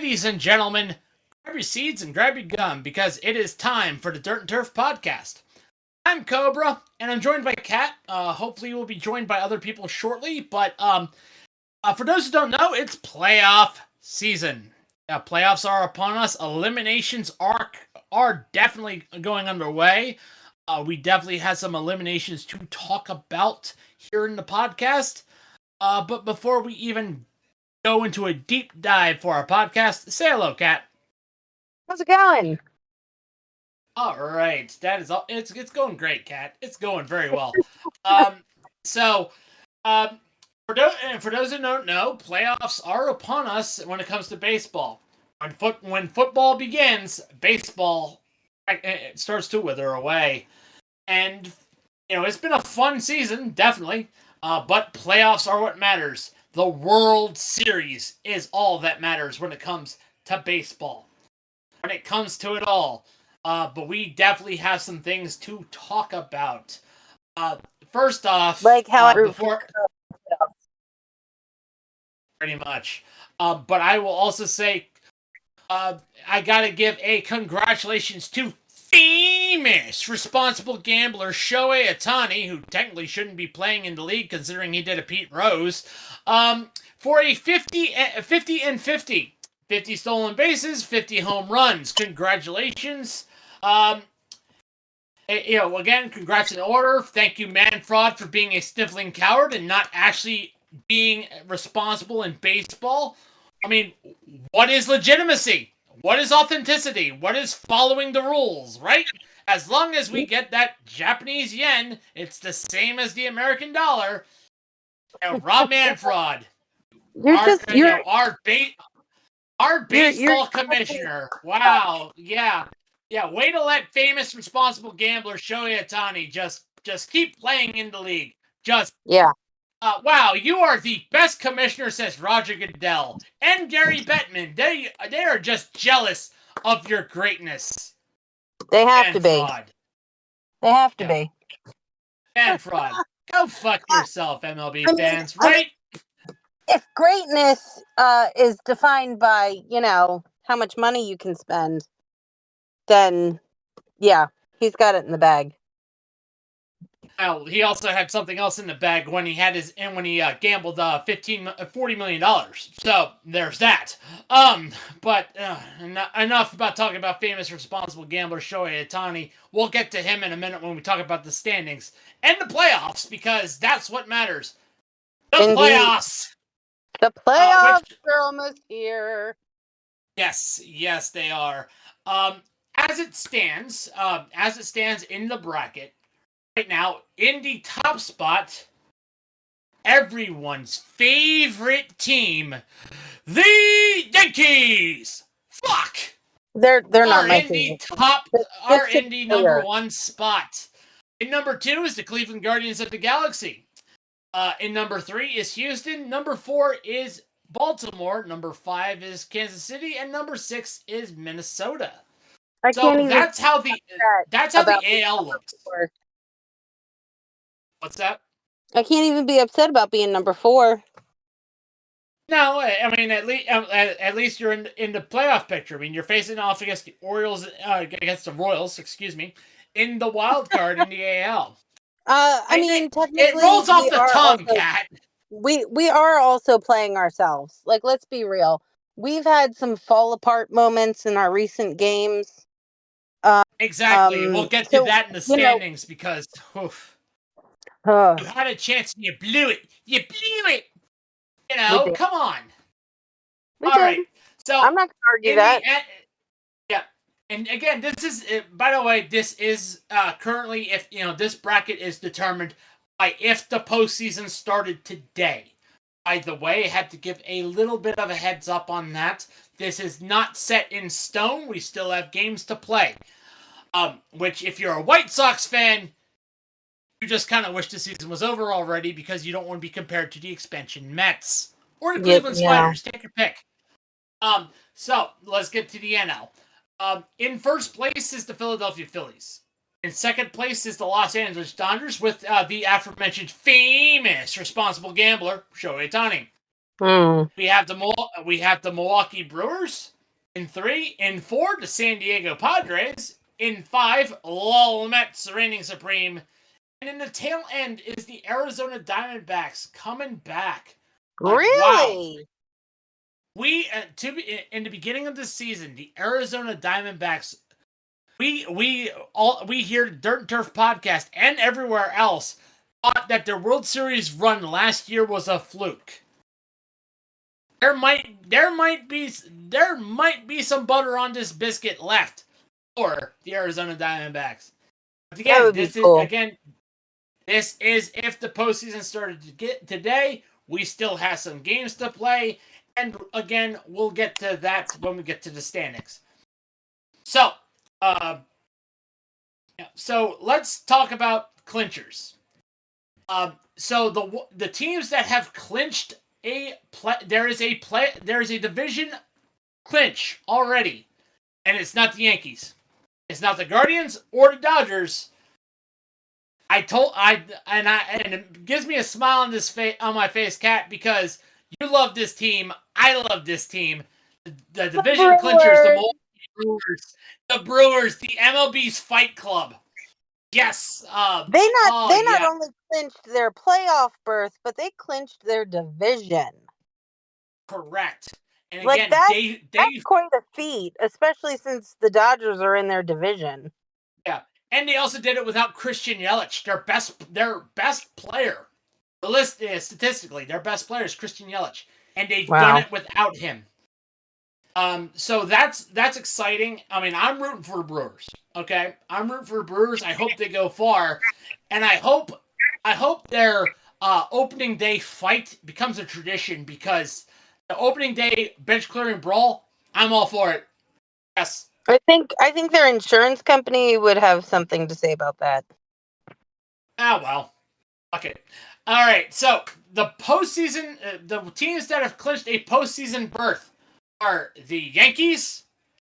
Ladies and gentlemen, grab your seats and grab your gum because it is time for the Dirt and Turf podcast. I'm Cobra, and I'm joined by Cat. Hopefully we'll be joined by other people shortly, but for those who don't know, it's playoff season. Playoffs are upon us. Eliminations are definitely going underway. We definitely had some eliminations to talk about here in the podcast. But before we even go into a deep dive for our podcast, say hello, Kat. How's it going? All right, that is all. It's going great, Kat. It's going very well. So, for those who don't know, playoffs are upon us when it comes to baseball. When football begins, baseball it starts to wither away, and it's been a fun season, definitely. But playoffs are what matters. The World Series is all that matters when it comes to baseball. When it comes to it all. But we definitely have some things to talk about. First off, like how pretty much. But I will also say, I gotta give a congratulations to famous responsible gambler Shohei Ohtani, who technically shouldn't be playing in the league considering he did a Pete Rose, for a 50 and 50. 50 stolen bases, 50 home runs. Congratulations. Again, congrats in order. Thank you, Manfred, for being a sniffling coward and not actually being responsible in baseball. I mean, what is legitimacy? What is authenticity? What is following the rules, right? As long as we get that Japanese yen, it's the same as the American dollar. Rob Manfred, our baseball commissioner. Wow, yeah. Way to let famous responsible gambler Shohei Ohtani just keep playing in the league. Wow, you are the best commissioner since Roger Goodell and Gary Bettman. They are just jealous of your greatness. They have to be. They have to be. Manfred, go fuck yourself, MLB fans, right? If greatness is defined by, how much money you can spend, then, yeah, he's got it in the bag. Well, he also had something else in the bag when he gambled $40 million. So there's that. But enough about talking about famous responsible gambler Shohei Ohtani. We'll get to him in a minute when we talk about the standings and the playoffs because that's what matters. The playoffs. The playoffs are almost here. Yes, they are. As it stands in the bracket. Right now, in the top spot, everyone's favorite team, the Yankees. Fuck. They're not my favorite. Are in the number one spot. In number 2 is the Cleveland Guardians of the Galaxy. In number 3 is Houston. Number 4 is Baltimore. Number 5 is Kansas City, and number 6 is Minnesota. That's how the AL looks. What's that? I can't even be upset about being number 4. No, I mean at least you're in the playoff picture. I mean you're facing off against the against the Royals, in the wild card in the AL. Technically it rolls off the tongue, Cat. We are also playing ourselves. Like, let's be real. We've had some fall apart moments in our recent games. Exactly. We'll get to that in the standings because. Oof. You had a chance and you blew it. Come on. All right. So I'm not going to argue that. And again, this is, by the way, this is currently, if this bracket is determined by if the postseason started today. By the way, I had to give a little bit of a heads up on that. This is not set in stone. We still have games to play. Which, if you're a White Sox fan, you just kind of wish the season was over already because you don't want to be compared to the expansion Mets or the Cleveland Spiders. Take your pick. So let's get to the NL. In first place is the Philadelphia Phillies. In second place is the Los Angeles Dodgers with the aforementioned famous responsible gambler Shohei Ohtani. We have the Milwaukee Brewers. In 3, in 4, the San Diego Padres. In 5, Lowell Mets reigning supreme. And in the tail end is the Arizona Diamondbacks coming back. Wow. Really? We in the beginning of the season, the Arizona Diamondbacks. We here Dirt and Turf podcast and everywhere else thought that their World Series run last year was a fluke. There might be some butter on this biscuit left for the Arizona Diamondbacks. But again, That would be cool. This is if the postseason started to get today. We still have some games to play, and again, we'll get to that when we get to the standings. So, so let's talk about clinchers. So the teams that have clinched there is a division clinch already, and it's not the Yankees, it's not the Guardians or the Dodgers. And it gives me a smile on my face, Kat, because you love this team. I love this team. The division clinchers, the Brewers, the MLB's Fight Club. Yes. They not only clinched their playoff berth, but they clinched their division. Correct. And like again, that's quite a feat, especially since the Dodgers are in their division. Yeah. And they also did it without Christian Yelich, their best player. The list is statistically their best player is Christian Yelich, and they've done it without him. So that's exciting. I mean, I'm rooting for the Brewers. Okay, I'm rooting for the Brewers. I hope they go far, and I hope their opening day fight becomes a tradition, because the opening day bench clearing brawl, I'm all for it. Yes. I think their insurance company would have something to say about that. Ah, well. Okay. All right. So the postseason, the teams that have clinched a postseason berth are the Yankees,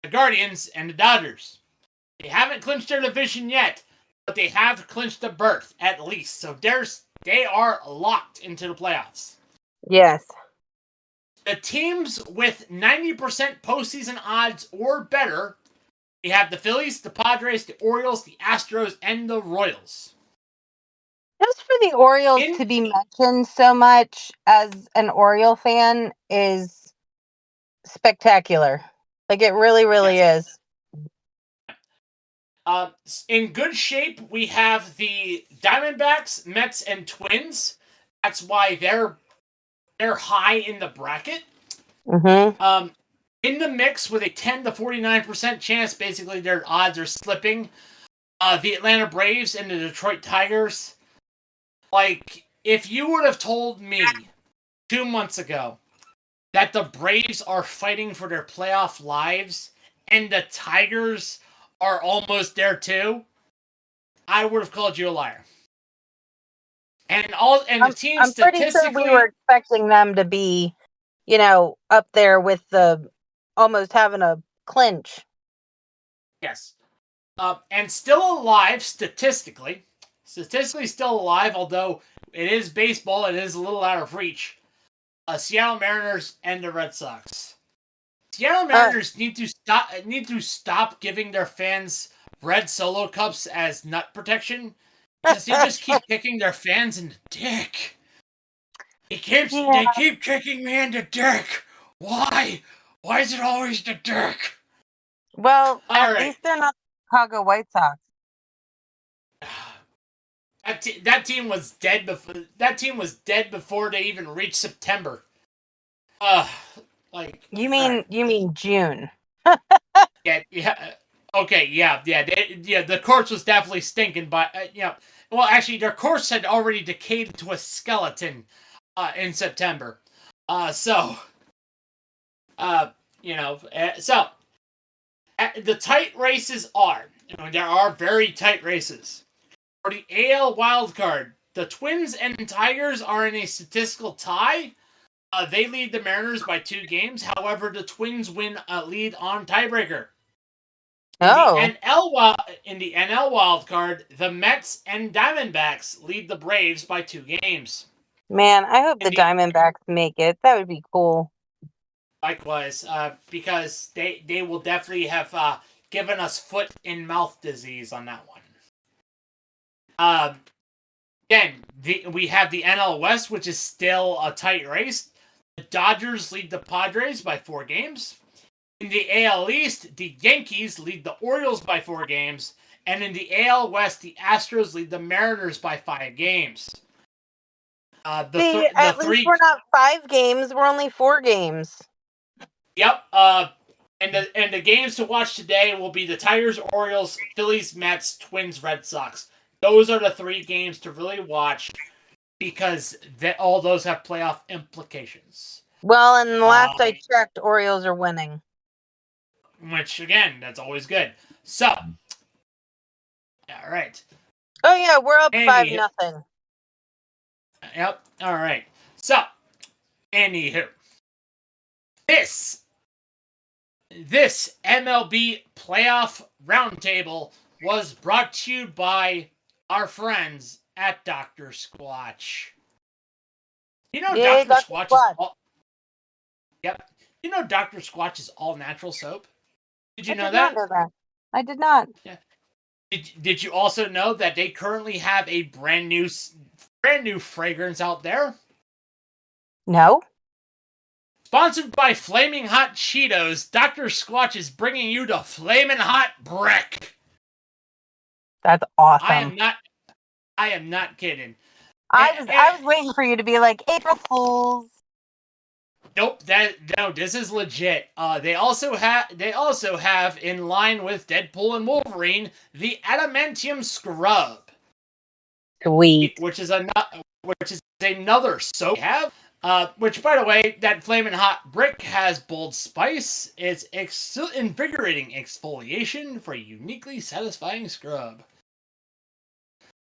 the Guardians, and the Dodgers. They haven't clinched their division yet, but they have clinched the berth at least. So they are locked into the playoffs. Yes. The teams with 90% postseason odds or better, we have the Phillies, the Padres, the Orioles, the Astros, and the Royals. Just for the Orioles to be mentioned so much as an Oriole fan is spectacular. Like, it really, really is. In good shape, we have the Diamondbacks, Mets, and Twins. That's why they're high in the bracket. Mm-hmm. In the mix with a 10 to 49% chance, basically their odds are slipping. The Atlanta Braves and the Detroit Tigers. Like, if you would have told me 2 months ago that the Braves are fighting for their playoff lives and the Tigers are almost there too, I would have called you a liar. And the team I'm pretty sure we were expecting them to be, up there with the almost having a clinch. Yes. And still alive statistically. Statistically still alive, although it is baseball, it is a little out of reach. Seattle Mariners and the Red Sox. Seattle Mariners need to stop giving their fans red Solo cups as nut protection, because they just keep kicking their fans in the dick. They keep kicking me in the dick. Why? Why is it always the dick? Well, at least they're not the Chicago White Sox. That team was dead before. That team was dead before they even reached September. You mean June? Yeah. Okay. Yeah. The course was definitely stinking, but well, actually, their course had already decayed into a skeleton in September. So the tight races are. There are very tight races. For the AL wildcard, the Twins and Tigers are in a statistical tie. They lead the Mariners by 2 games. However, the Twins win a lead on tiebreaker. In the NL wildcard, the Mets and Diamondbacks lead the Braves by 2 games. Man, I hope the Diamondbacks make it. That would be cool. Likewise, because they will definitely have given us foot and mouth disease on that one. Again, we have the NL West, which is still a tight race. The Dodgers lead the Padres by 4 games. In the AL East, the Yankees lead the Orioles by 4 games. And in the AL West, the Astros lead the Mariners by 5 games. At least we're not 5 games, we're only 4 games. Yep. And the games to watch today will be the Tigers, Orioles, Phillies, Mets, Twins, Red Sox. Those are the 3 games to really watch because all those have playoff implications. Well, and the last I checked, Orioles are winning. Which, again, that's always good. So, all right. Oh, yeah, we're up 5-0. Yep, all right. So, anywho, this MLB playoff roundtable was brought to you by our friends at Dr. Squatch. You know, Yay, Dr. Squatch is all... Yep. You know Dr. Squatch is all natural soap? Did you know that? I did not. Yeah. Did you also know that they currently have a brand new fragrance out there? No. Sponsored by Flaming Hot Cheetos, Dr. Squatch is bringing you the Flamin' Hot Brick. That's awesome. I am not kidding. I was waiting for you to be like, April Fools. Nope, this is legit. They also have, in line with Deadpool and Wolverine, the Adamantium Scrub. Sweet. Which is another soap we have. Which, by the way, that Flamin' Hot Brick has bold spice. It's invigorating exfoliation for a uniquely satisfying scrub.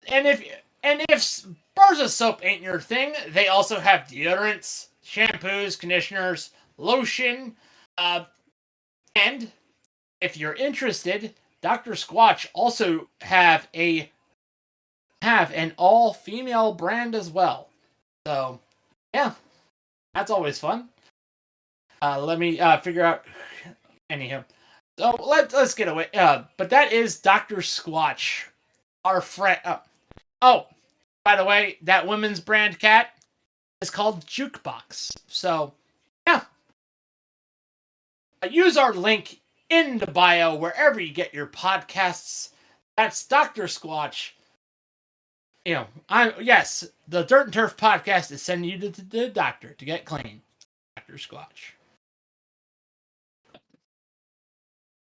And if bars of soap ain't your thing, they also have deodorants, shampoos, conditioners, lotion, and if you're interested, Dr. Squatch also have an all-female brand as well. So, yeah, that's always fun. Let me figure out. Anyhow, so let's get away. But that is Dr. Squatch, our friend. Oh, by the way, that women's brand cat is called Jukebox. So, yeah. Use our link in the bio wherever you get your podcasts. That's Dr. Squatch. You know, the Dirt and Turf podcast is sending you to the doctor to get clean. Dr. Squatch.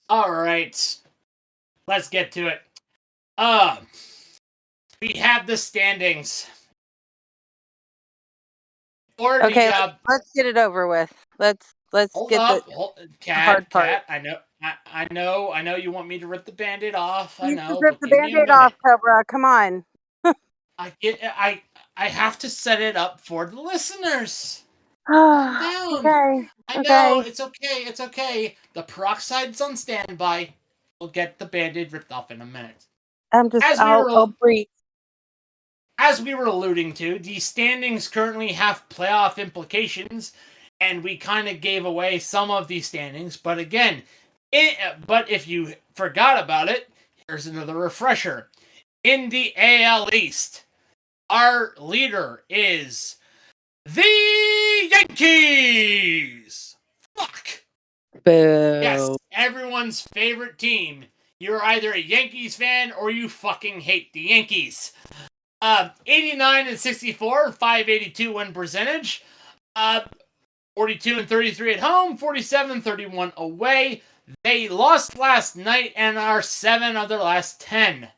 All right. Let's get to it. We have the standings. Okay, let's get it over with. Let's get the hard part. Cat, I know you want me to rip the Band-Aid off. I know. Rip the Band-Aid off, Cobra. Come on. I have to set it up for the listeners. Okay. I know, it's okay. The peroxide's on standby. We'll get the Band-Aid ripped off in a minute. I'll breathe. As we were alluding to, the standings currently have playoff implications, and we kind of gave away some of these standings. But again, but if you forgot about it, here's another refresher. In the AL East, our leader is the Yankees! Fuck! Boo. Yes, everyone's favorite team. You're either a Yankees fan or you fucking hate the Yankees. 89-64, 582 win percentage. 42-33 at home, 47-31 away. They lost last night and are 7 of their last 10.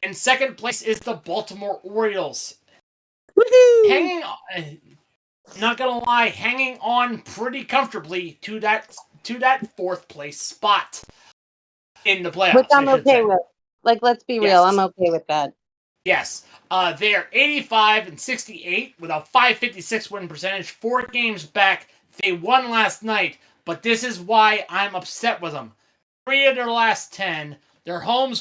In second place is the Baltimore Orioles. Woohoo! Not gonna lie, hanging on pretty comfortably to that 4th place spot in the playoffs. Which I'm okay with. Like, let's be real, I'm okay with that. Yes. They are 85-68 with a 556 win percentage, 4 games back. They won last night, but this is why I'm upset with them. 3 of their last 10. Their home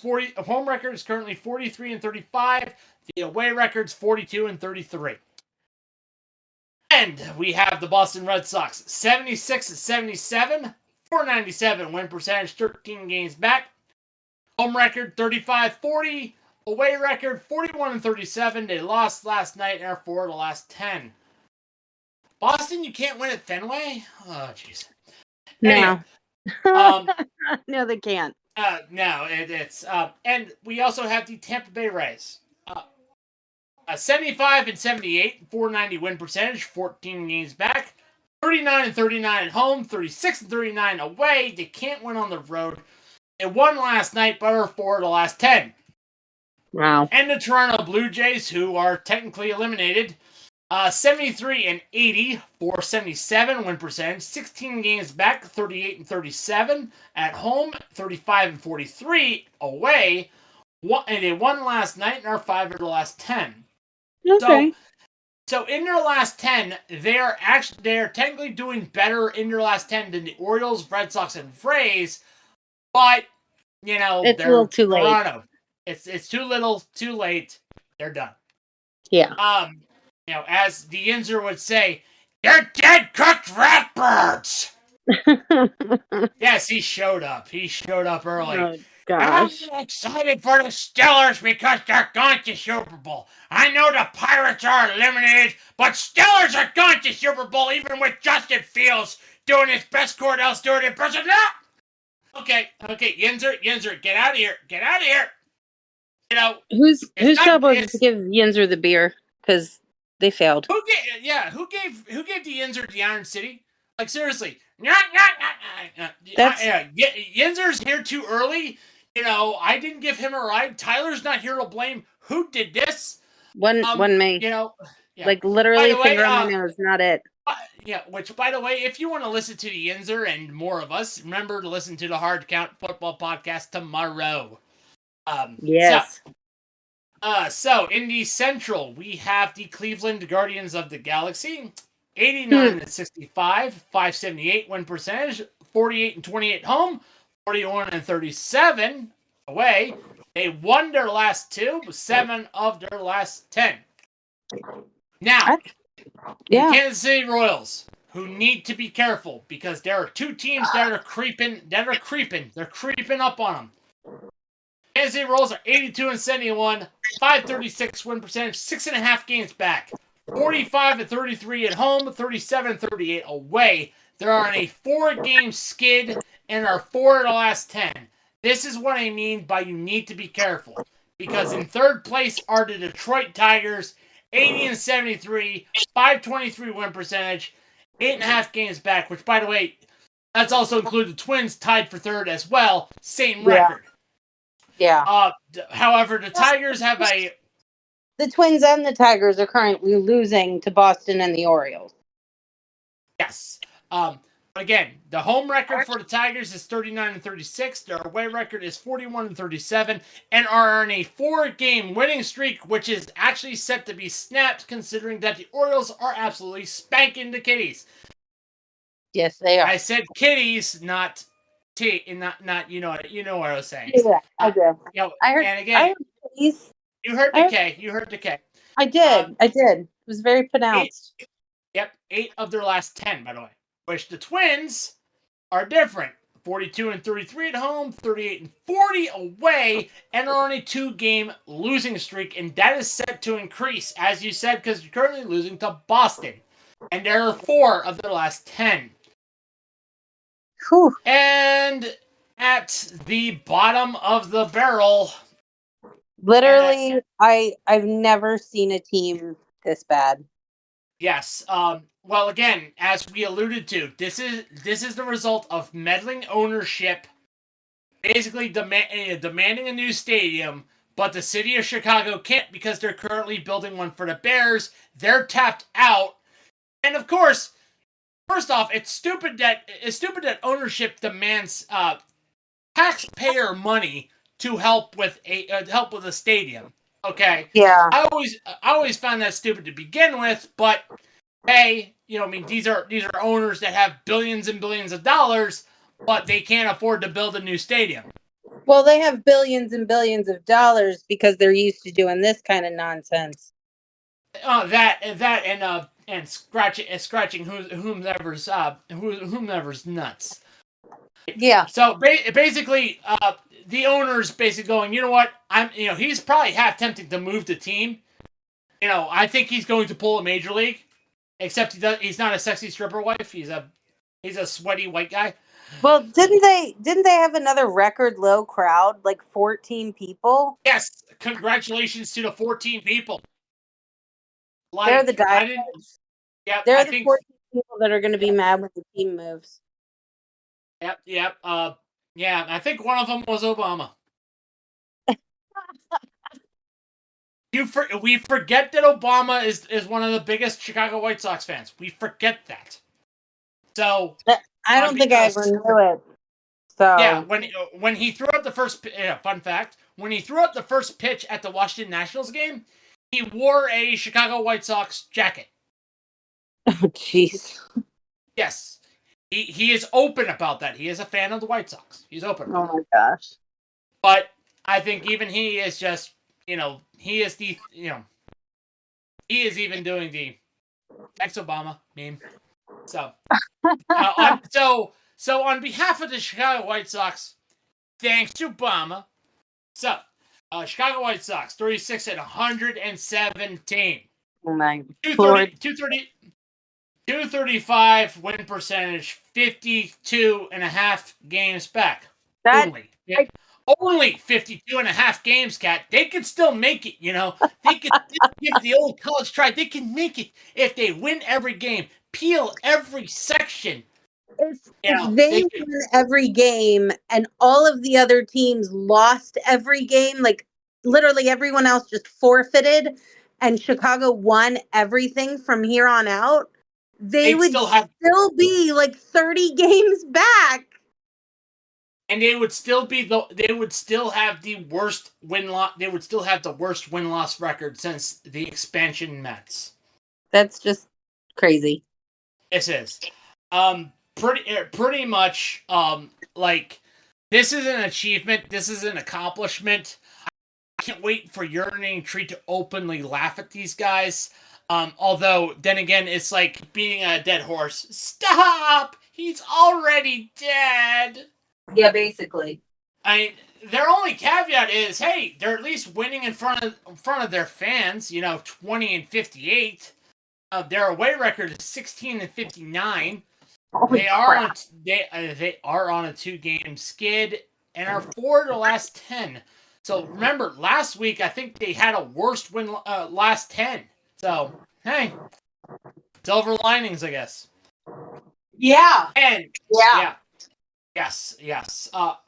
record is currently 43-35. The away record's 42-33. And we have the Boston Red Sox 76-77, 497 win percentage, 13 games back. Home record 35-40, away record 41-37. They lost last night and are 4 of the last 10. Boston, you can't win at Fenway? Oh, jeez. No. Anyway, no, they can't. No, it's and we also have the Tampa Bay Rays. 75-78, 490 win percentage, 14 games back. 39-39 at home, 36-39 away. They can't win on the road. They won last night, but are 4 of the last 10. Wow. And the Toronto Blue Jays, who are technically eliminated, 73-80, 477 win percentage, 16 games back, 38-37 at home, 35-43 away. And they won last night and are 5 of the last 10. Okay. So in their last 10, they're technically doing better in their last 10 than the Orioles, Red Sox, and Rays. But it's they're a little too Toronto. It's too little, too late. They're done. Yeah. As the Yinzer would say, they're dead cooked ratbirds. Yes, he showed up. He showed up early. Oh, gosh. I'm excited for the Steelers because they're going to Super Bowl. I know the Pirates are eliminated, but Steelers are going to Super Bowl even with Justin Fields doing his best Cordell's doing it. Okay, Yinzer, get out of here. Get out of here. Whose job was it to give Yinzer the beer? Because they failed. Who gave the Yinzer the Iron City? Like, seriously. Yinzer's here too early. I didn't give him a ride. Tyler's not here to blame. Who did this? One me. Like, literally finger on my nose, not it. Which, by the way, if you want to listen to the Yinzer and more of us, remember to listen to the Hard Count Football Podcast tomorrow. Yes. So in the Central, we have the Cleveland Guardians of the Galaxy, 89-65, 578 win percentage, 48-28 home, 41-37 away. They won their last 2, 7 of their last 10. Now, the Kansas City Royals, who need to be careful because there are 2 teams that are creeping. They're creeping up on them. Kansas City Royals are 82-71, 536 win percentage, 6.5 games back, 45-33 at home, 37-38 away. They're on a 4-game skid and are 4 of the last 10. This is what I mean by you need to be careful. Because in third place are the Detroit Tigers, 80-73, 523 win percentage, 8.5 games back, which, by the way, that's also included the Twins tied for third as well. Same record. Yeah. However, the Tigers have The Twins and the Tigers are currently losing to Boston and the Orioles. Yes. Again, the home record for the Tigers is 39-36. Their away record is 41-37, and are on a 4-game winning streak, which is actually set to be snapped, considering that the Orioles are absolutely spanking the Kitties. Yes, they are. I said Kitties, not not you know what I was saying. Yeah, I do. I heard. And again, Kitties. You heard the K. You heard the K. I did. It was very pronounced. 8 of their last 10, by the way. Which the Twins are different. 42-33 at home, 38-40 away, and are on a 2-game losing streak, and that is set to increase, as you said, because you're currently losing to Boston. And there are 4 of their last 10. Whew. And at the bottom of the barrel, literally, I've never seen a team this bad. Yes. Well, again, as we alluded to, this is the result of meddling ownership, basically demanding a new stadium, but the city of Chicago can't because they're currently building one for the Bears. They're tapped out, and of course, first off, it's stupid that ownership demands taxpayer money to help with a stadium. Okay. Yeah. I always found that stupid to begin with, but hey, these are owners that have billions and billions of dollars, but they can't afford to build a new stadium. Well, they have billions and billions of dollars because they're used to doing this kind of nonsense. And and scratching whomever's nuts. Yeah. So basically, the owner's basically going, you know what? He's probably half tempted to move the team. I think he's going to pull a major league, except he's not a sexy stripper wife. He's a sweaty white guy. Well, didn't they have another record low crowd, like 14 people? Yes, congratulations to the 14 people. They're the diehards. Yeah, they're the 14 people that are going to be mad when the team moves. Yep. Yeah, I think one of them was Obama. We forget that Obama is one of the biggest Chicago White Sox fans. We forget that. So I don't think I ever knew it. So yeah, when he threw out the first fun fact, when he threw out the first pitch at the Washington Nationals game, he wore a Chicago White Sox jacket. Oh, jeez. Yes, he is open about that. He is a fan of the White Sox. He's open. Oh my gosh! But I think even he is just he is even doing the ex-Obama meme. So so on behalf of the Chicago White Sox, thanks to Obama. So Chicago White Sox 36 and 117. Oh my 235 win percentage, 52.5 games back. Only 52.5 games, Cat. They could still make it, They could still give the old college try. They can make it if they win every game, peel every section. If they win every game and all of the other teams lost every game, like literally everyone else just forfeited, and Chicago won everything from here on out, they would still be like 30 games back. And they would still have the worst win-loss. They would still have the worst win-loss record since the expansion Mets. That's just crazy. This is, pretty much, this is an achievement. This is an accomplishment. I can't wait for Yearning Tree to openly laugh at these guys. Although, then again, it's like beating a dead horse. Stop! He's already dead. Yeah, basically. Their only caveat is, hey, they're at least winning in front of their fans. 20 and 58. Their away record is 16 and 59. They are on a 2-game skid and are 4 of the last 10. So remember, last week I think they had a worst win last 10. So hey, silver linings, I guess. Yeah. And yeah. Yes.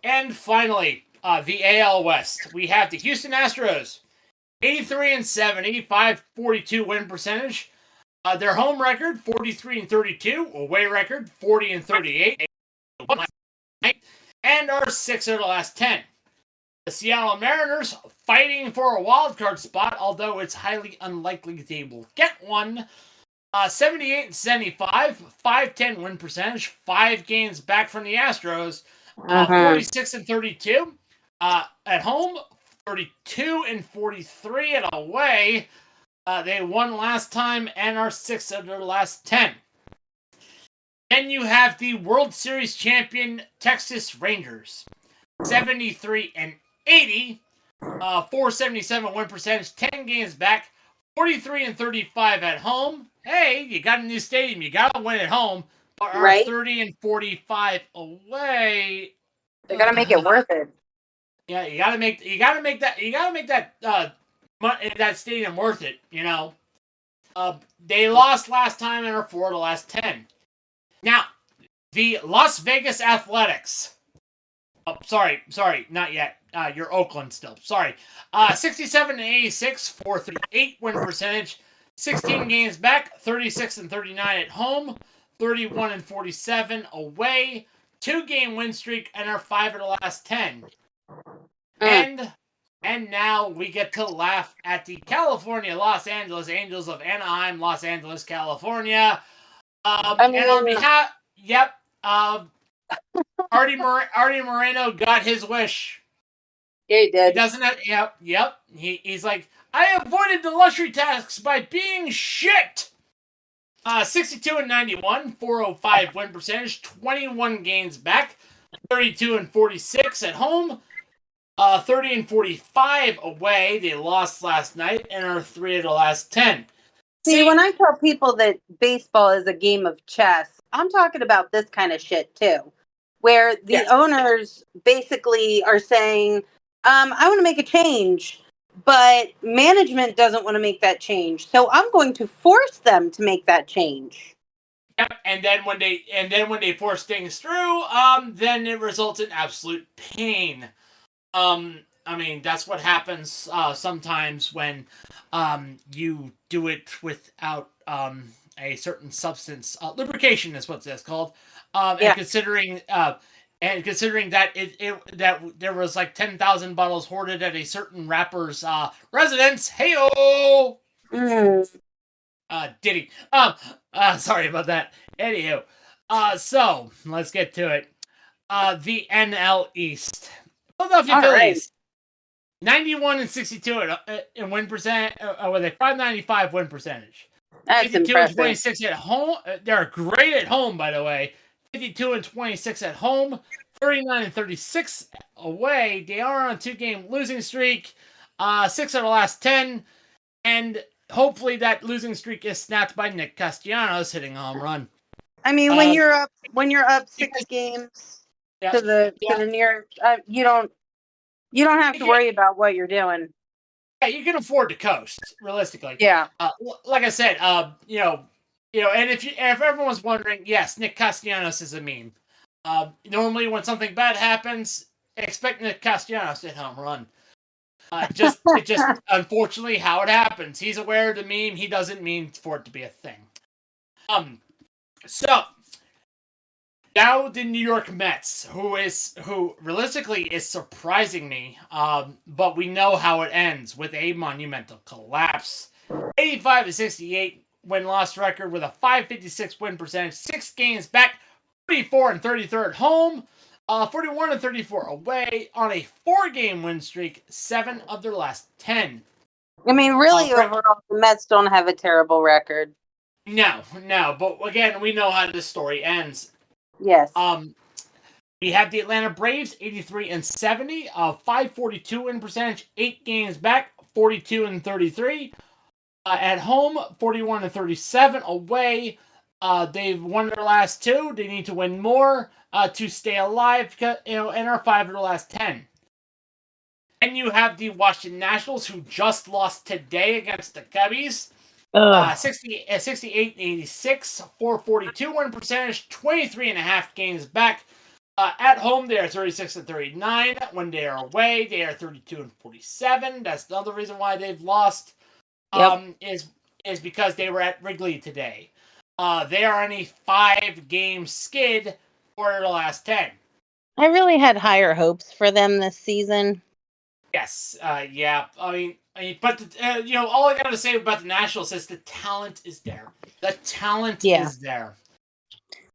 And finally, the AL West. We have the Houston Astros, 83 and 7, 85-42 win percentage. Their home record, 43 and 32. Away record, 40 and 38. And are 6 of the last 10. The Seattle Mariners fighting for a wild card spot, although it's highly unlikely they will get one. 78 and 75, 510 win percentage, 5 games back from the Astros. 46 and 32 at home, 32 and 43 at away. They won last time and are 6 of their last 10. Then you have the World Series champion Texas Rangers, 73 and 80, 477 win percentage, 10 games back, 43 and 35 at home. Hey, you got a new stadium. You got to win at home. Right. 30 and 45 away. They got to make it worth it. Yeah, you got to make that stadium worth it. They lost last time and are 4 of the last 10. Now, the Las Vegas Athletics. Oh, sorry, not yet. You're Oakland still. Sorry. 67 and 86, 438 win percentage. 16 games back, 36 and 39 at home, 31 and 47 away, 2-game win streak, and are 5 of the last 10. And now we get to laugh at the California Los Angeles Angels of Anaheim, Los Angeles, California. And on behalf, Artie Moreno got his wish. Yeah, he did. He doesn't have. Yep. He's like, I avoided the luxury tax by being shit. 62 and 91, 405 win percentage, 21 games back, 32 and 46 at home, 30 and 45 away. They lost last night and are 3 of the last 10. See, when I tell people that baseball is a game of chess, I'm talking about this kind of shit too, where the owners basically are saying, I want to make a change, but management doesn't want to make that change. So I'm going to force them to make that change. Yep, and then when they force things through, then it results in absolute pain. I mean, that's what happens sometimes when you do it without a certain substance. Lubrication is what that's called. And considering that that there was like 10,000 bottles hoarded at a certain rapper's residence. Heyo. Diddy. Sorry about that. Anywho, so let's get to it. The NL East. Philadelphia Phillies. 91 and 62 in win percent. With a 595 win percentage. That's 52 impressive. and 26 at home. They're great at home, by the way. 52 and 26 at home. 39 and 36 away. They are on a 2-game losing streak. 6 of the last 10. And hopefully that losing streak is snapped by Nick Castellanos hitting a home run. I mean, when you're up 6 games to the near, you don't have to worry about what you're doing. Yeah, you can afford to coast realistically. Yeah. Like I said, and if everyone's wondering, yes, Nick Castellanos is a meme. Normally, when something bad happens, expect Nick Castellanos to hit home run. It's just unfortunately how it happens. He's aware of the meme. He doesn't mean for it to be a thing. So now the New York Mets, who realistically is surprising me, but we know how it ends with a monumental collapse. 85 to 68 win-loss record with a 556 win percentage, 6 games back, 44 and 33 at home. 41 and 34 away on a 4-game win streak, 7 of their last 10. I mean, really, overall, the Mets don't have a terrible record. No, but again, we know how this story ends. Yes. We have the Atlanta Braves, 83 and 70, 542 win percentage, 8 games back, 42 and 33. At home, 41 and 37 away. They've won their last 2. They need to win more to stay alive, and are 5 of the last 10. And you have the Washington Nationals, who just lost today against the Cubbies. 68 and 86, 442 win percentage, 23 and a half games back. At home, they are 36 and 39. When they are away, they are 32 and 47. That's another reason why they've lost. Is because they were at Wrigley today. They are on a 5-game skid for the last 10. I really had higher hopes for them this season. Yes, yeah. I mean, but all I got to say about the Nationals is the talent is there. The talent is there.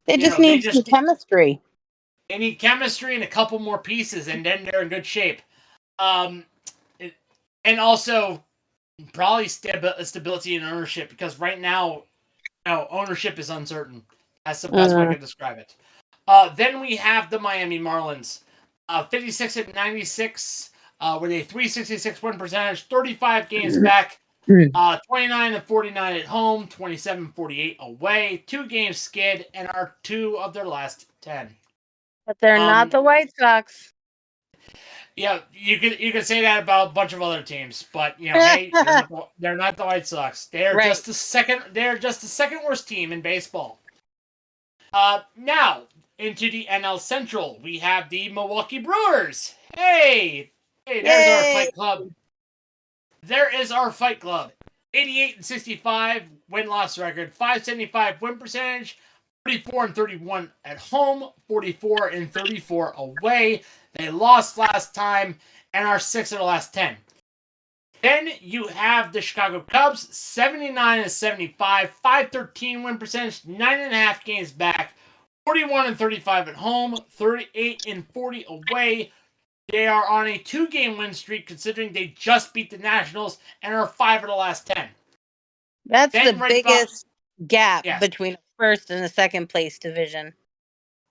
They just need some chemistry. They need chemistry and a couple more pieces, and then they're in good shape. And also probably stability and ownership, because right now, ownership is uncertain. That's the best way I can describe it. Then we have the Miami Marlins, 56 and 96, with a 366 win percentage, 35 games back, 29 and 49 at home, 27 and 48 away, 2-game skid, and are 2 of their last 10. But they're not the White Sox. Yeah, you could say that about a bunch of other teams, but hey, they're not the White Sox. They're just the second. They're just the second worst team in baseball. Now into the NL Central, we have the Milwaukee Brewers. Hey, there's our Fight Club. There is our Fight Club. 88 and 65 win-loss record, 575 win percentage, 34 and 31 at home, 44 and 34 away. They lost last time and are 6 of the last 10. Then you have the Chicago Cubs, 79 and 75, 513 win percentage, 9.5 games back, 41 and 35 at home, 38 and 40 away. They are on a 2-game win streak, considering they just beat the Nationals and are 5 of the last 10. That's the biggest gap between first and the second place division.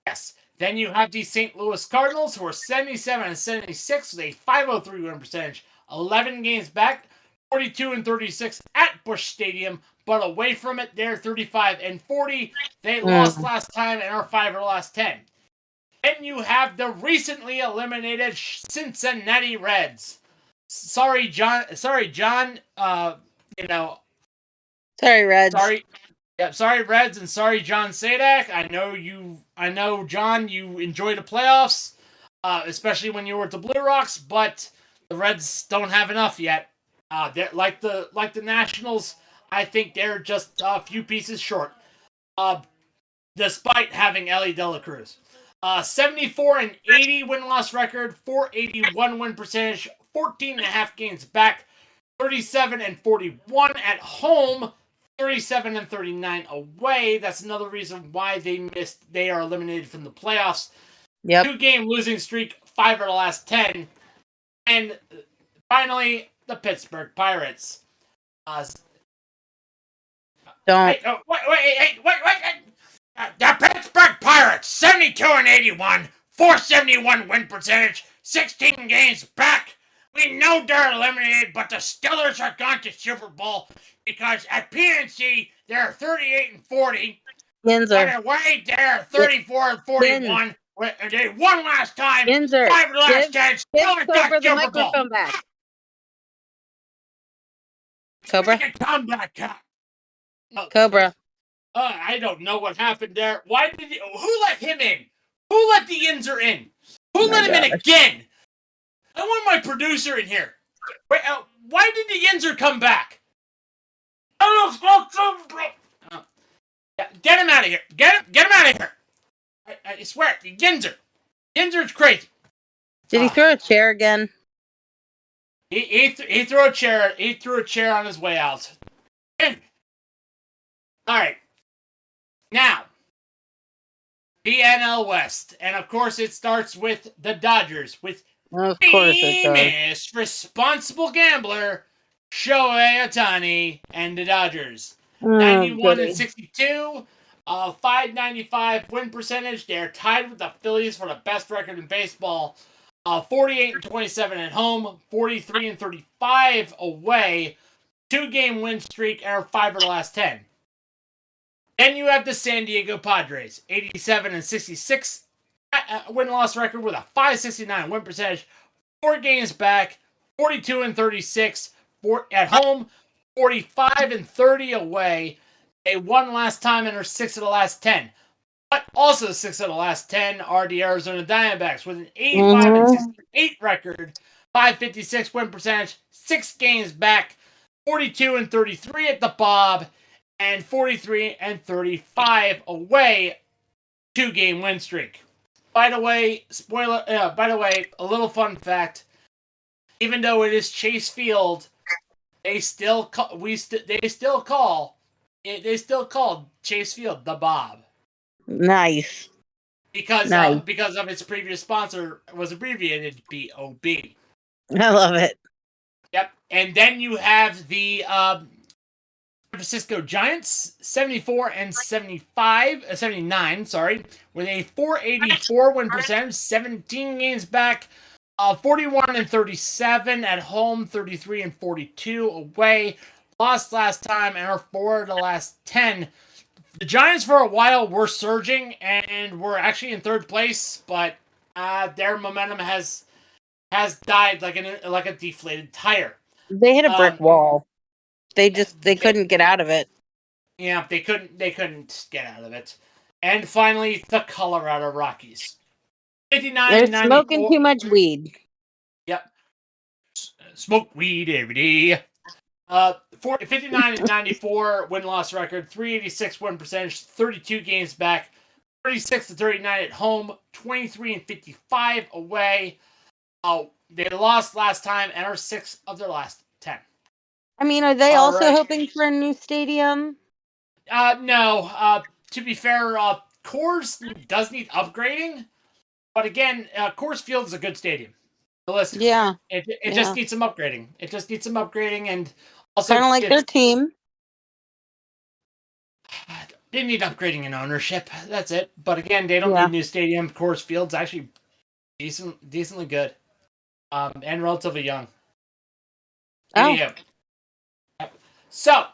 Yes. Then you have the St. Louis Cardinals, who are 77-76 with a .503 win percentage, 11 games back, 42-36 at Busch Stadium, but away from it, they're 35-40. They lost last time and are 5 of the last 10. Then you have the recently eliminated Cincinnati Reds. Sorry, John. Sorry, Reds. Sorry, Reds, and sorry, John Sadak. I know, John, you enjoy the playoffs, especially when you were at the Blue Rocks, but the Reds don't have enough yet. They're like the Nationals. I think they're just a few pieces short, despite having Ellie De La Cruz. 74-80 win-loss record, .481 win percentage, 14.5 games back, 37-41 at home, 37-39 away. That's another reason why they are eliminated from the playoffs. Yep. 2-game losing streak, 5 of the last 10. And finally, the Pittsburgh Pirates. Wait. The Pittsburgh Pirates, 72-81, .471 win percentage, 16 games back. We know they're eliminated, but the Steelers are gone to Super Bowl because at PNC they're 38-40. Yinzer. And away they're 34-41. They won last time. Yinzer. 5 of the last 10. Give Cobra the microphone back. Cobra. Comeback cat. Cobra. I don't know what happened there. Who let him in? Who let the Yinzer in? Who let him in again? I want my producer in here. Wait, why did the Yinzer come back? Get him out of here. Get him out of here. I swear, Yinzer's crazy. Did he throw a chair again? He threw a chair. He threw a chair on his way out. All right. Now, the NL West, and of course it starts with the Dodgers, with famous responsible gambler Shohei Ohtani and the Dodgers. 91-62, .595 win percentage. They're tied with the Phillies for the best record in baseball. 48-27 at home, 43-35 away. 2-game win streak, and 5 of the last 10. Then you have the San Diego Padres, 87-66 win-loss record with a .569 win percentage. 4 games back, 42-36 at home, 45-30 away. They won last time and are 6 of the last 10. But also 6 of the last 10 are the Arizona Diamondbacks with an 85-68 record, .556 win percentage, 6 games back, 42-33 at the Bob, and 43-35 away. 2-game win streak. By the way, a little fun fact: even though it is Chase Field, they still call Chase Field the Bob. Nice. Because of its previous sponsor was abbreviated BOB. I love it. Yep. And then you have the San Francisco Giants, 79, with a .484 win percentage, 17 games back, 41-37 at home, 33-42 away. Lost last time and are 4 of the last 10. The Giants for a while were surging and were actually in third place, but their momentum has died like a deflated tire. They hit a brick wall. They couldn't get out of it. Yeah, they couldn't get out of it. And finally, the Colorado Rockies. 59-94. They're smoking too much weed. Yep. Smoke weed every day. 59-94 win-loss record, .386 win percentage, 32 games back, 36-39 at home, 23-55 away. They lost last time and are 6 of their last 10. I mean, are they hoping for a new stadium? No. To be fair, Coors does need upgrading, but again, Coors Field is a good stadium. Realistically. Yeah. It just needs some upgrading. And also kind of like their team. They need upgrading in ownership. That's it. But again, they don't Yeah. need new stadium. Coors Field's actually decently good, and relatively young. Oh. Yep. So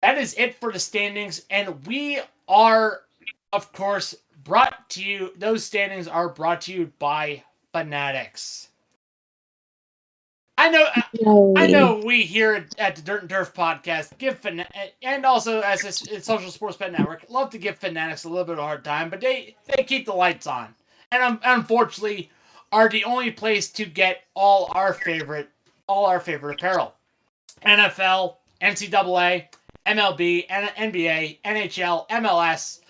that is it for the standings, and we are, of course, brought to you. Those standings are brought to you by Fanatics. I know. We here at the Dirt and Turf podcast and also as a Social Sports Bet Network love to give Fanatics a little bit of a hard time, but they keep the lights on, and unfortunately are the only place to get all our favorite apparel: NFL, NCAA, MLB, NBA, NHL, MLS,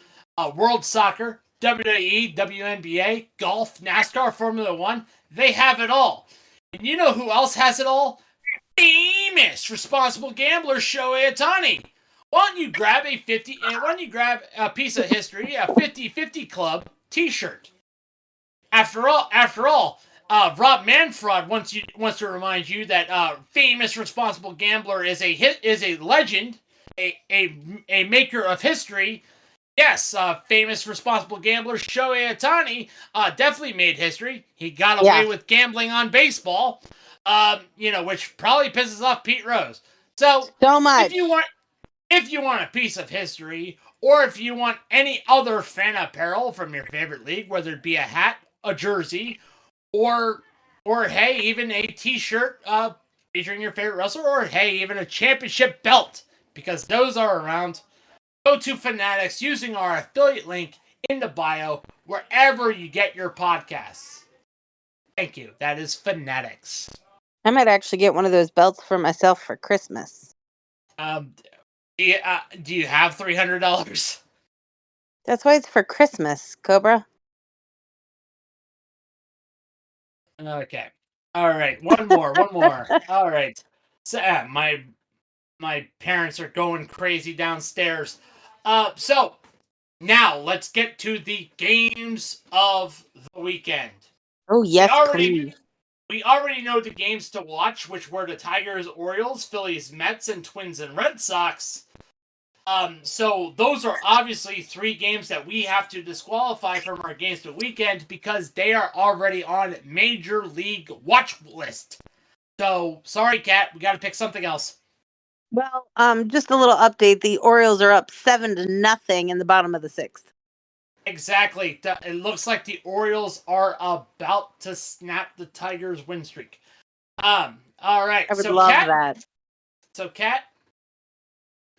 World Soccer, WWE, WNBA, golf, NASCAR, Formula One. They have it all. And you know who else has it all? Famous responsible gambler Shohei Ohtani. Why don't you grab a piece of history, a 50-50 club t-shirt? After all, Rob Manfred wants to remind you that famous responsible gambler is a legend, a maker of history. Yes, famous responsible gambler Shohei Ohtani definitely made history. He got away with gambling on baseball, which probably pisses off Pete Rose. So much. if you want a piece of history, or if you want any other fan apparel from your favorite league, whether it be a hat, a jersey, or hey, even a t-shirt featuring your favorite wrestler, or hey, even a championship belt, because those are around. Go to Fanatics using our affiliate link in the bio, wherever you get your podcasts. Thank you. That is Fanatics. I might actually get one of those belts for myself for Christmas. Do you have $300? That's why it's for Christmas, Cobra. Okay. All right. One more. All right. So my parents are going crazy downstairs. So now let's get to the games of the weekend. Oh yes, please. We already know the games to watch, which were the Tigers, Orioles, Phillies, Mets, and Twins and Red Sox. So those are obviously 3 games that we have to disqualify from our games of the weekend because they are already on Major League watch list. So sorry, Kat, we got to pick something else. Well, just a little update. The Orioles are up 7-0 in the bottom of the 6th. Exactly. It looks like the Orioles are about to snap the Tigers' win streak. All right. I would love that. So, Kat,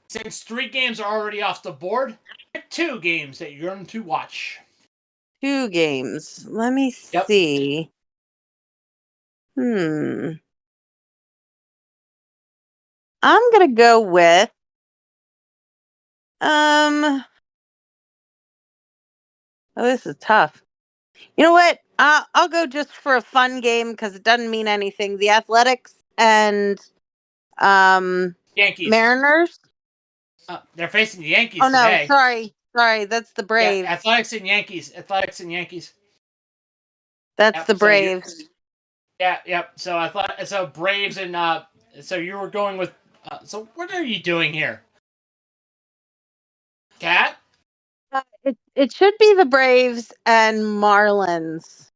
since 3 games are already off the board, pick 2 games that you're going to watch. 2 games. Let me see. I'm gonna go with oh, this is tough. You know what? I'll go just for a fun game because it doesn't mean anything. The Athletics and Yankees. Mariners. They're facing the Yankees today. Oh no, sorry, that's the Braves. Yeah, Athletics and Yankees. That's the Braves. Yep. So Braves and so you were going with. So what are you doing here, Kat? It should be the Braves and Marlins.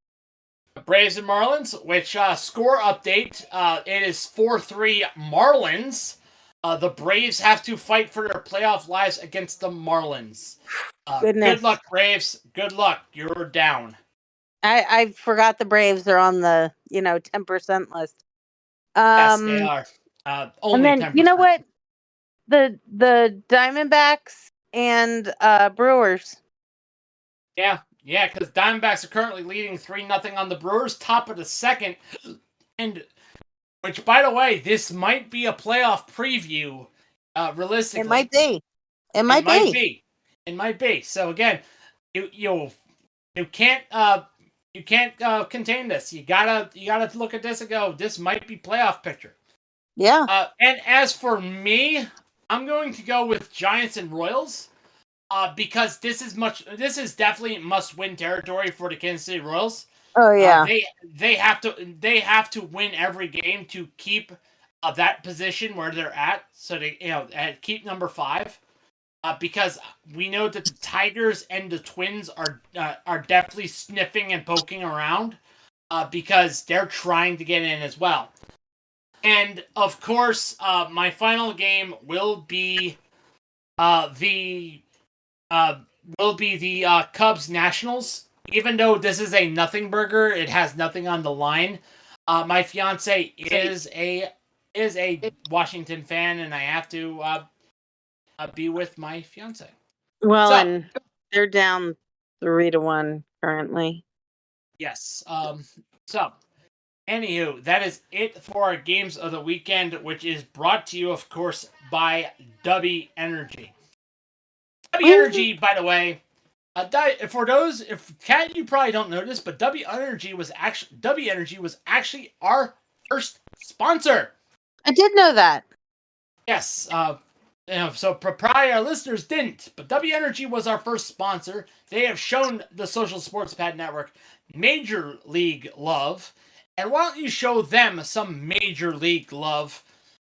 Braves and Marlins, which score update, it is 4-3 Marlins. The Braves have to fight for their playoff lives against the Marlins. Good luck, Braves. Good luck. You're down. I forgot the Braves are on the 10% list. Yes, they are. Only and then 10%. You know what? The Diamondbacks and Brewers. Yeah, because Diamondbacks are currently leading 3-0 on the Brewers, top of the 2nd, and which, by the way, this might be a playoff preview. Realistically, it might be. It might be. So again, you can't contain this. You gotta look at this and go, this might be playoff picture. Yeah. And as for me, I'm going to go with Giants and Royals. Because this is definitely must-win territory for the Kansas City Royals. Oh yeah. They have to win every game to keep that position where they're at. So they keep number 5. because we know that the Tigers and the Twins are definitely sniffing and poking around because they're trying to get in as well. And of course, my final game will be the Cubs Nationals. Even though this is a nothing burger, it has nothing on the line. My fiance is a Washington fan, and I have to be with my fiance. Well, and they're down 3-1 currently. Yes. So, anywho, that is it for our games of the weekend, which is brought to you, of course, by W Energy. W Energy, by the way, for those, if Kat, you probably don't know this, but W Energy was actually our first sponsor. I did know that. Yes. So prior listeners didn't, but W Energy was our first sponsor. They have shown the Social Sports Pad Network major league love, and why don't you show them some major league love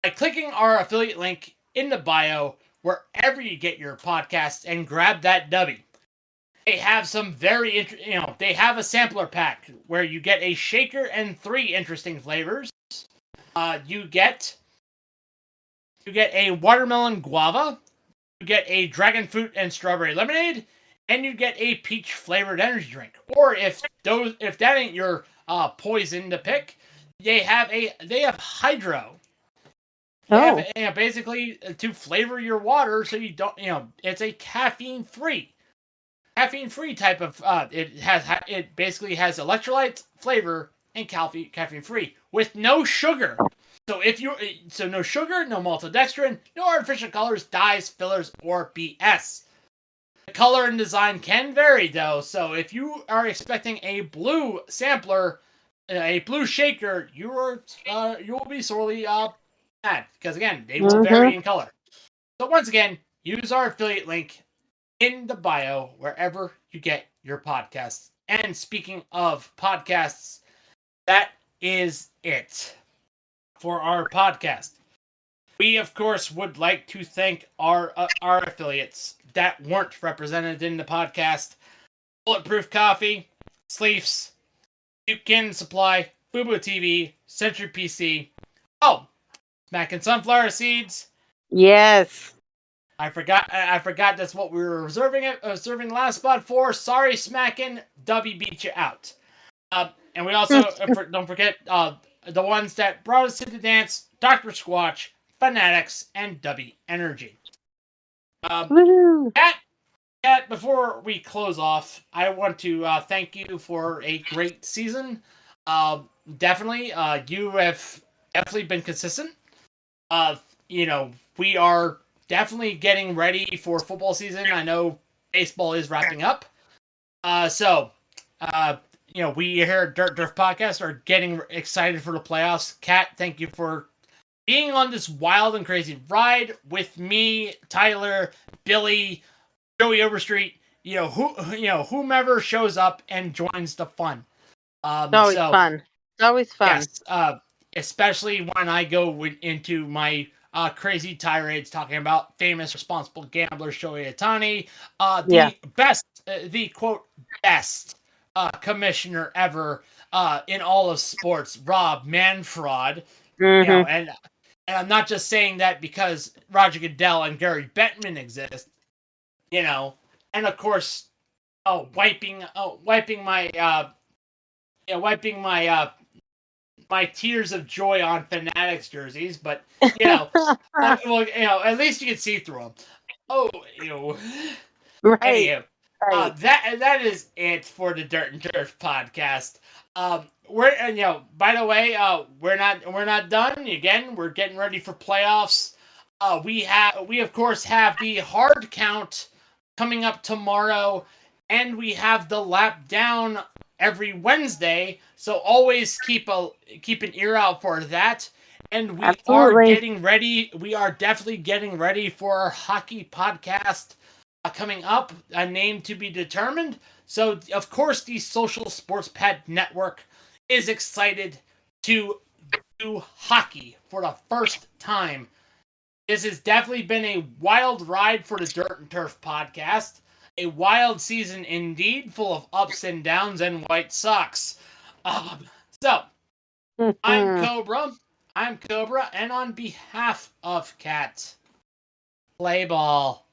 by clicking our affiliate link in the bio wherever you get your podcasts and grab that W. They have some very they have a sampler pack where you get a shaker and 3 interesting flavors. You get a watermelon guava, you get a dragon fruit and strawberry lemonade, and you get a peach flavored energy drink. Or if that ain't your poison to pick, they have hydro. Basically to flavor your water so you don't, it's a caffeine free type of it basically has electrolytes, flavor, and caffeine free with no sugar. So no sugar, no maltodextrin, no artificial colors, dyes, fillers, or BS. The color and design can vary though, so if you are expecting a blue sampler, a blue shaker, you will be sorely mad because again they will vary in color. So once again, use our affiliate link in the bio wherever you get your podcasts. And speaking of podcasts, that is it for our podcast. We, of course, would like to thank our affiliates that weren't represented in the podcast. Bulletproof Coffee, Sleeves, Buchanan Supply, Fubo TV, Century PC. Oh, Smack and Sunflower Seeds. Yes. I forgot that's what we were reserving the last spot for. Sorry, Smackin'. W beat you out. And we also, don't forget, the ones that brought us to the dance, Dr. Squatch, Fanatics, and W Energy. Kat, before we close off, I want to thank you for a great season. Definitely, you have definitely been consistent. We are definitely getting ready for football season. I know baseball is wrapping up. We here at Dirt Durf Podcast are getting excited for the playoffs. Kat, thank you for being on this wild and crazy ride with me, Tyler, Billy, Joey Overstreet. Whomever shows up and joins the fun. It's always fun. It's always fun. Yes, especially when I go into my crazy tirades talking about famous responsible gambler Shohei Ohtani, the quote best commissioner ever in all of sports, Rob Manfred. And I'm not just saying that because Roger Goodell and Gary Bettman exist, and of course, wiping my tears of joy on Fanatics jerseys, but at least you can see through them. Right. Anywho, that is it for the Dirt and Turf podcast. By the way, we're not done. Again, we're getting ready for playoffs. We of course have the hard count coming up tomorrow, and we have the lap down every Wednesday, so always keep an ear out for that. And we are getting ready. We are definitely getting ready for our hockey podcast coming up, a name to be determined. So, of course, the Social Sports Pad Network is excited to do hockey for the first time This has definitely been a wild ride for the Dirt and Turf podcast. A wild season indeed, full of ups and downs and White Sox. So, I'm Cobra. And on behalf of Cat, play ball.